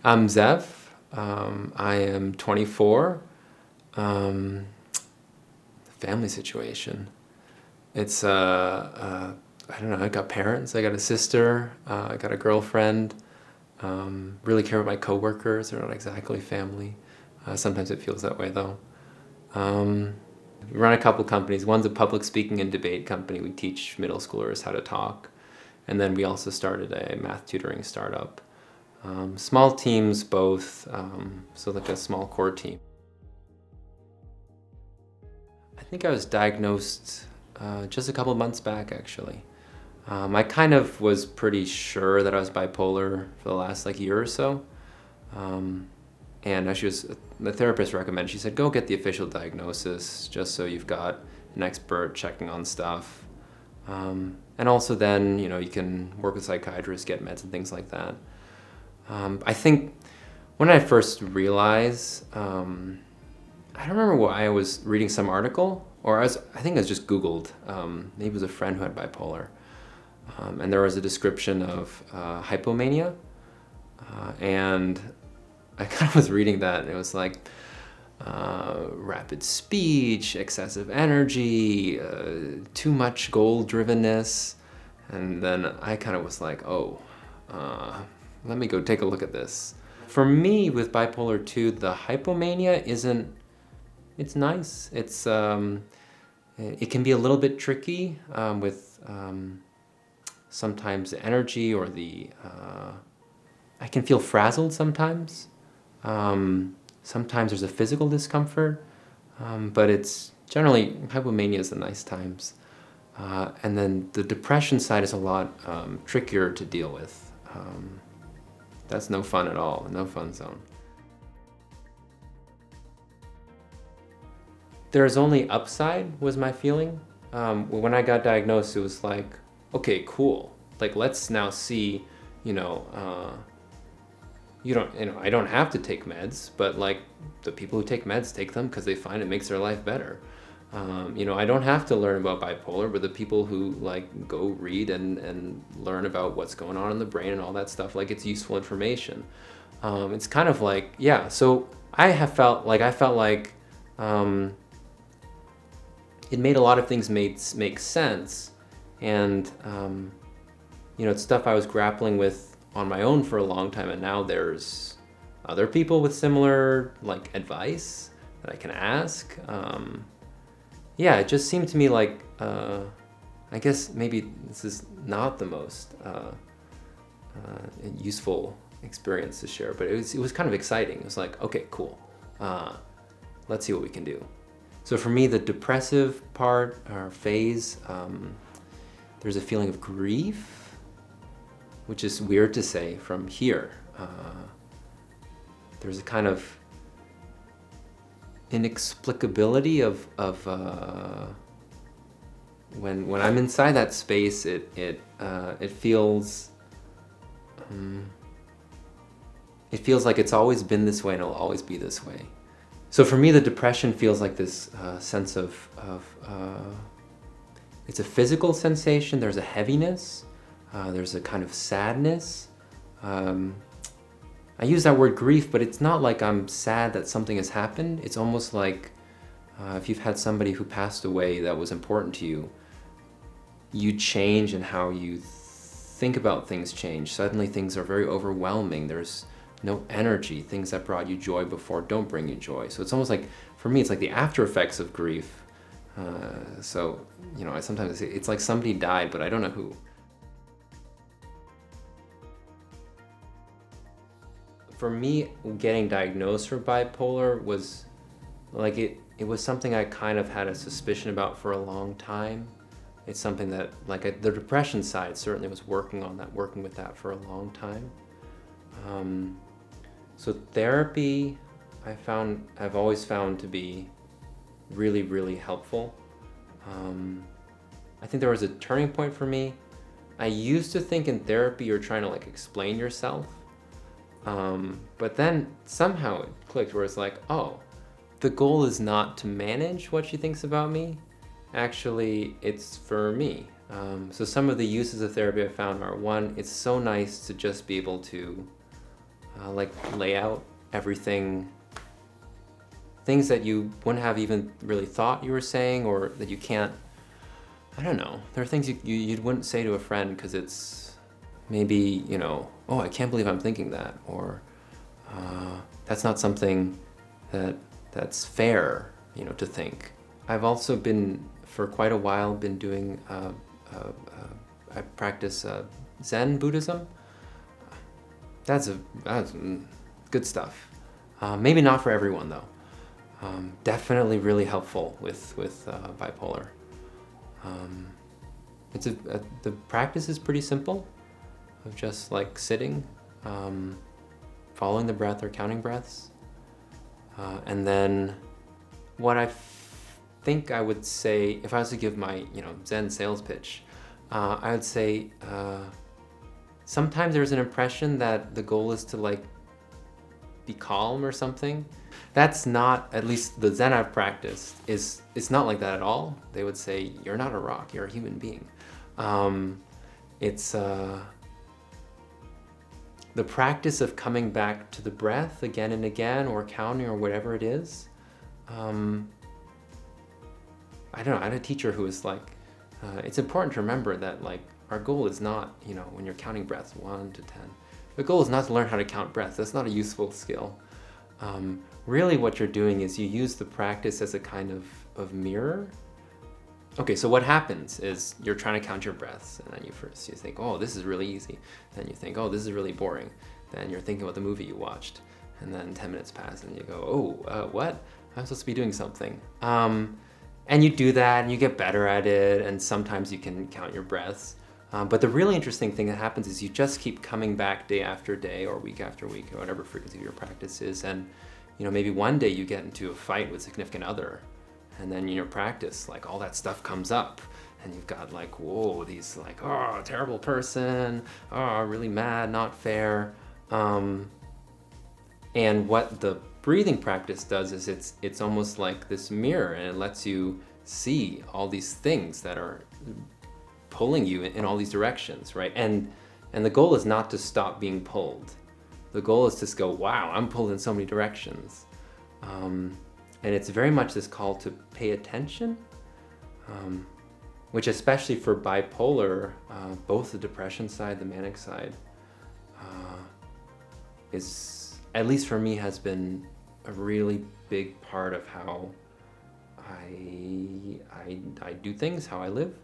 I'm Zeph. I am 24. Um, Family situation. It's, I don't know, I got parents, I got a sister, I got a girlfriend. Really care about my coworkers. They're not exactly family. Sometimes it feels that way though. Um, we run a couple companies. One's a public speaking and debate company. We teach middle schoolers how to talk. And then we also started a math tutoring startup. Small teams both, so like a small core team. I think I was diagnosed just a couple months back actually. I kind of was pretty sure that I was bipolar for the last like year or so. Um, and as the therapist recommended, she said, go get the official diagnosis just so you've got an expert checking on stuff. And also then, you can work with psychiatrists, get meds and things like that. I think when I first realized, I don't remember why I was reading some article, or I think I just Googled, maybe it was a friend who had bipolar. And there was a description of hypomania. And I kind of was reading that and it was like rapid speech, excessive energy, too much goal-drivenness. And then I kind of was like, oh, let me go take a look at this. For me, with bipolar 2, the hypomania it's nice. It can be a little bit tricky with sometimes the energy or I can feel frazzled sometimes. Sometimes there's a physical discomfort, but it's generally, hypomania is the nice times. And then the depression side is a lot trickier to deal with. That's no fun at all, no fun zone. There's only upside was my feeling. When I got diagnosed, it was like, okay, cool. Like, let's now see, you know, I don't have to take meds, but like the people who take meds take them because they find it makes their life better. I don't have to learn about bipolar, but the people who like go read and learn about what's going on in the brain and all that stuff, like it's useful information. It's kind of like, yeah, so I felt like it made a lot of things make sense. And, it's stuff I was grappling with on my own for a long time, and now there's other people with similar like advice that I can ask. Yeah, it just seemed to me like, I guess maybe this is not the most useful experience to share, but it was kind of exciting. It was like, okay, cool. Let's see what we can do. So for me, the depressive part or phase, there's a feeling of grief, which is weird to say from here. There's a kind of inexplicability of when I'm inside that space, it feels like it's always been this way and it'll always be this way. So for me, the depression feels like this sense of it's a physical sensation. There's a heaviness. There's a kind of sadness. I use that word grief, but it's not like I'm sad that something has happened. It's almost like if you've had somebody who passed away that was important to you, you change and how you think about things change. Suddenly things are very overwhelming. There's no energy. Things that brought you joy before don't bring you joy. So it's almost like, for me, it's like the after effects of grief. I sometimes say it's like somebody died, but I don't know who. For me, getting diagnosed for bipolar was like it was something I kind of had a suspicion about for a long time. It's something that, like the depression side certainly was working with that for a long time. So therapy, I've always found to be really, really helpful. I think there was a turning point for me. I used to think in therapy you're trying to like explain yourself. But then somehow it clicked where it's like, oh, the goal is not to manage what she thinks about me. Actually, it's for me. So some of the uses of therapy I found are, one, it's so nice to just be able to like lay out everything, things that you wouldn't have even really thought you were saying, or that you can't, I don't know. There are things you wouldn't say to a friend because it's maybe, oh, I can't believe I'm thinking that, or that's not something that's fair, to think. I've also been, for quite a while, been doing, I practice Zen Buddhism. That's good stuff. Maybe not for everyone though. Definitely really helpful with bipolar. The practice is pretty simple, of just like sitting, following the breath or counting breaths. And then what I think I would say, if I was to give my Zen sales pitch, I would say sometimes there's an impression that the goal is to like be calm or something. That's not, at least the Zen I've practiced, it's not like that at all. They would say, you're not a rock, you're a human being. It's the practice of coming back to the breath again and again, or counting, or whatever it is. I don't know, I had a teacher who was like, it's important to remember that like our goal is not, when you're counting breaths, 1 to 10, the goal is not to learn how to count breaths. That's not a useful skill. Really what you're doing is you use the practice as a kind of mirror. Okay, so what happens is you're trying to count your breaths, and then you think, oh, this is really easy. Then you think, oh, this is really boring. Then you're thinking about the movie you watched, and then 10 minutes pass, and you go, oh, what? I'm supposed to be doing something. And you do that, and you get better at it, and sometimes you can count your breaths. But the really interesting thing that happens is you just keep coming back day after day, or week after week, or whatever frequency your practice is, and maybe one day you get into a fight with a significant other, and then in your practice, like all that stuff comes up, and you've got like, whoa, these like, oh, terrible person, oh, really mad, not fair. And what the breathing practice does is it's almost like this mirror, and it lets you see all these things that are pulling you in all these directions, right? And the goal is not to stop being pulled. The goal is to go, wow, I'm pulled in so many directions. And it's very much this call to pay attention, which especially for bipolar, both the depression side, the manic side, is, at least for me, has been a really big part of how I do things, how I live.